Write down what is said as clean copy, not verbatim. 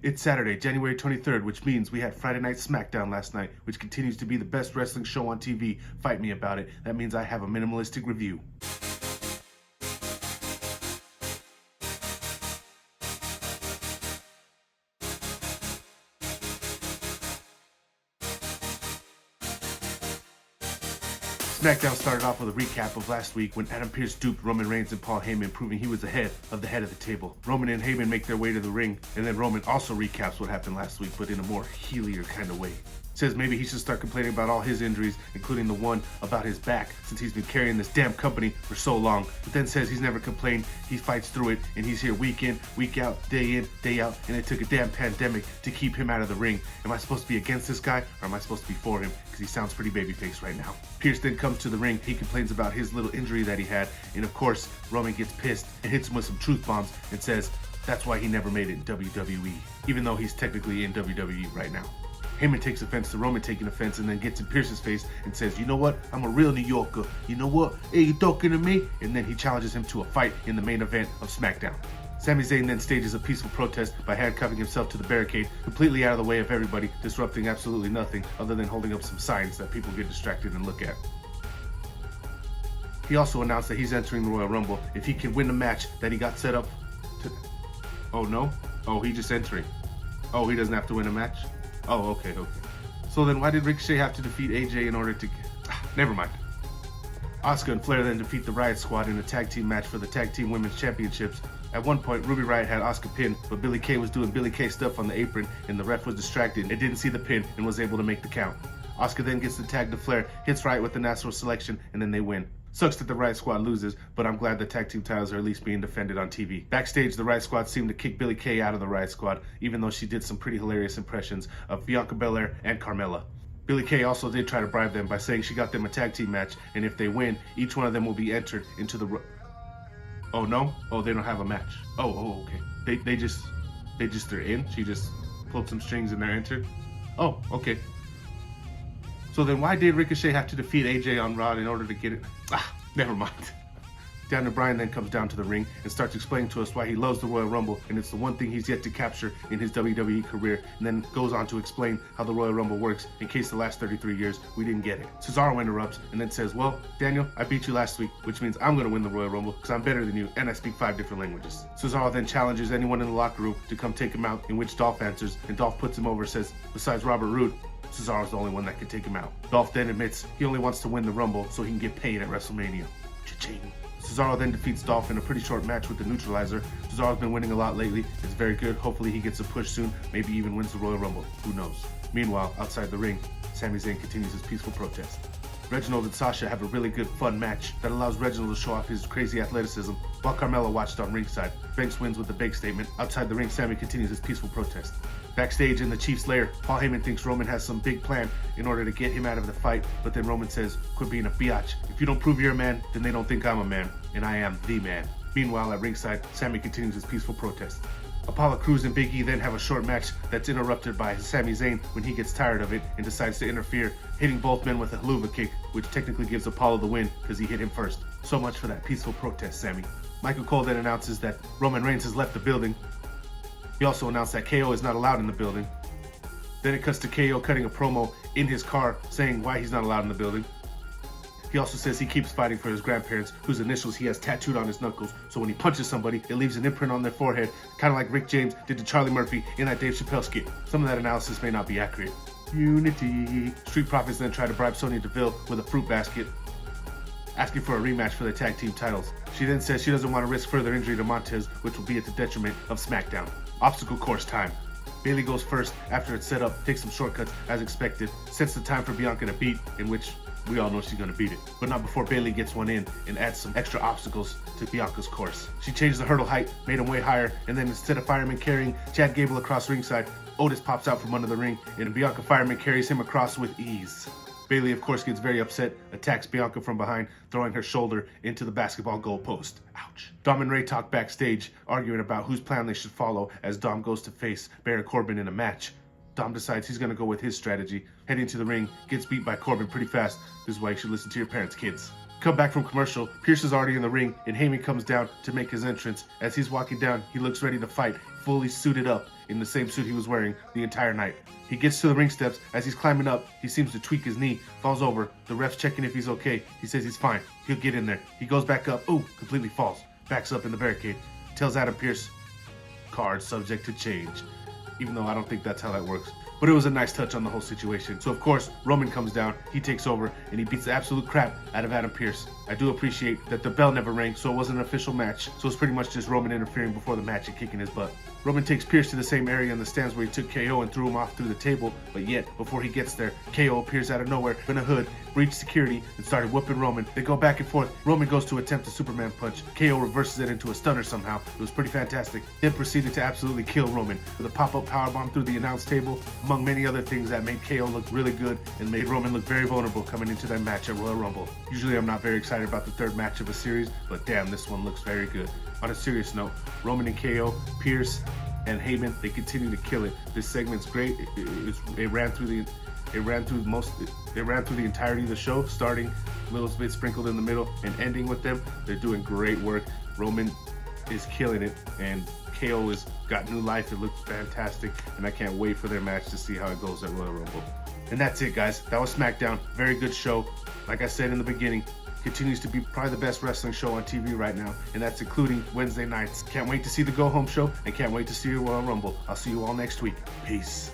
It's Saturday, January 23rd, which means we had Friday Night Smackdown last night, which continues to be the best wrestling show on TV. Fight me about it. That means I have a minimalistic review. Smackdown started off with a recap of last week when Adam Pearce duped Roman Reigns and Paul Heyman, proving he was the head of the table. Roman and Heyman make their way to the ring, and then Roman also recaps what happened last week, but in a more heelier kind of way. Says maybe he should start complaining about all his injuries, including the one about his back, since he's been carrying this damn company for so long. But then says he's never complained, he fights through it, and he's here week in, day out, and it took a damn pandemic to keep him out of the ring. Am I supposed to be against this guy, or am I supposed to be for him? Because he sounds pretty babyface right now. Pearce then comes to the ring, he complains about his little injury that he had, and of course, Roman gets pissed and hits him with some truth bombs and says that's why he never made it in WWE, even though he's technically in WWE right now. Heyman takes offense to Roman taking offense and then gets in Pearce's face and says, you know what, I'm a real New Yorker, you know what, hey, you talking to me? And then he challenges him to a fight in the main event of Smackdown. Sami Zayn then stages a peaceful protest by handcuffing himself to the barricade, completely out of the way of everybody, disrupting absolutely nothing other than holding up some signs that people get distracted and look at. He also announced that he's entering the Royal Rumble if he can win the match that he got set up to... Oh no? Oh, he's just entering. Oh, he doesn't have to win a match? Oh, okay. So then why did Ricochet have to defeat AJ in order to... Never mind. Asuka and Flair then defeat the Riot Squad in a tag team match for the Tag Team Women's Championships. At one point, Ruby Riott had Asuka pinned, but Billie Kay was doing Billie Kay stuff on the apron, and the ref was distracted and didn't see the pin and was able to make the count. Asuka then gets the tag to Flair, hits Riott with the natural selection, and then they win. Sucks that the Riot Squad loses, but I'm glad the tag team titles are at least being defended on TV. Backstage, the Riot Squad seemed to kick Billie Kay out of the Riot Squad, even though she did some pretty hilarious impressions of Bianca Belair and Carmella. Billie Kay also did try to bribe them by saying she got them a tag team match, and if they win, each one of them will be entered into the... Oh no? Oh, they don't have a match. Oh, okay. They're in? She just pulled some strings and they're entered? Oh, okay. So then why did Ricochet have to defeat AJ on Raw in order to get it? Never mind. Daniel Bryan then comes down to the ring and starts explaining to us why he loves the Royal Rumble, and it's the one thing he's yet to capture in his WWE career, and then goes on to explain how the Royal Rumble works in case the last 33 years we didn't get it. Cesaro interrupts and then says, well, Daniel, I beat you last week, which means I'm going to win the Royal Rumble because I'm better than you and I speak 5 different languages. Cesaro then challenges anyone in the locker room to come take him out, in which Dolph answers, and Dolph puts him over, says, besides Robert Roode, Cesaro's the only one that can take him out. Dolph then admits he only wants to win the Rumble so he can get paid at WrestleMania. Cha-ching. Cesaro then defeats Dolph in a pretty short match with the Neutralizer. Cesaro's been winning a lot lately. It's very good. Hopefully he gets a push soon. Maybe even wins the Royal Rumble. Who knows? Meanwhile, outside the ring, Sami Zayn continues his peaceful protest. Reginald and Sasha have a really good fun match that allows Reginald to show off his crazy athleticism while Carmella watched on ringside. Banks wins with the big statement. Outside the ring, Sami continues his peaceful protest. Backstage in the Chief's lair, Paul Heyman thinks Roman has some big plan in order to get him out of the fight, but then Roman says, quit being a biatch. If you don't prove you're a man, then they don't think I'm a man, and I am the man. Meanwhile, at ringside, Sami continues his peaceful protest. Apollo Crews and Big E then have a short match that's interrupted by Sami Zayn when he gets tired of it and decides to interfere, hitting both men with a haluva kick, which technically gives Apollo the win because he hit him first. So much for that peaceful protest, Sami. Michael Cole then announces that Roman Reigns has left the building. He also announced that KO is not allowed in the building. Then it cuts to KO cutting a promo in his car saying why he's not allowed in the building. He also says he keeps fighting for his grandparents, whose initials he has tattooed on his knuckles, so when he punches somebody, it leaves an imprint on their forehead, kind of like Rick James did to Charlie Murphy in that Dave Chappelle skit. Some of that analysis may not be accurate. Unity. Street Profits then try to bribe Sonya Deville with a fruit basket, asking for a rematch for the tag team titles. She then says she doesn't want to risk further injury to Montez, which will be at the detriment of Smackdown. Obstacle course time. Bayley goes first after it's set up, takes some shortcuts as expected, sets the time for Bianca to beat, in which we all know she's going to beat it, but not before Bayley gets one in and adds some extra obstacles to Bianca's course. She changed the hurdle height, made him way higher, and then instead of Fireman carrying Chad Gable across ringside, Otis pops out from under the ring, and Bianca Fireman carries him across with ease. Bayley, of course, gets very upset, attacks Bianca from behind, throwing her shoulder into the basketball goalpost. Ouch. Dom and Ray talk backstage, arguing about whose plan they should follow as Dom goes to face Baron Corbin in a match. Dom decides he's going to go with his strategy, heading to the ring, gets beat by Corbin pretty fast. This is why you should listen to your parents, kids. Come back from commercial, Pearce is already in the ring, and Heyman comes down to make his entrance. As he's walking down, he looks ready to fight, fully suited up in the same suit he was wearing the entire night. He gets to the ring steps. As he's climbing up, he seems to tweak his knee, falls over. The ref's checking if he's okay. He says he's fine. He'll get in there. He goes back up. Ooh, completely falls. Backs up in the barricade. Tells Adam Pearce, card subject to change. Even though I don't think that's how that works. But it was a nice touch on the whole situation. So of course, Roman comes down, he takes over, and he beats the absolute crap out of Adam Pearce. I do appreciate that the bell never rang, so it wasn't an official match. So it's pretty much just Roman interfering before the match and kicking his butt. Roman takes Pearce to the same area in the stands where he took KO and threw him off through the table, but yet, before he gets there, KO appears out of nowhere in a hood, breached security, and started whooping Roman. They go back and forth. Roman goes to attempt a Superman punch. KO reverses it into a stunner somehow. It was pretty fantastic. Then proceeded to absolutely kill Roman with a pop-up powerbomb through the announce table, among many other things that made KO look really good and made Roman look very vulnerable coming into that match at Royal Rumble. Usually I'm not very excited about the third match of a series, but damn, this one looks very good. On a serious note, Roman and KO, Pearce, and Heyman, they continue to kill it. This segment's great. It ran through the entirety of the show, starting a little bit sprinkled in the middle and ending with them. They're doing great work. Roman is killing it, and KO has got new life. It looks fantastic, and I can't wait for their match to see how it goes at Royal Rumble. And that's it, guys. That was Smackdown. Very good show. Like I said in the beginning, continues to be probably the best wrestling show on TV right now, and that's including Wednesday nights. Can't wait to see the Go Home show, and can't wait to see you Royal Rumble. I'll see you all next week. Peace.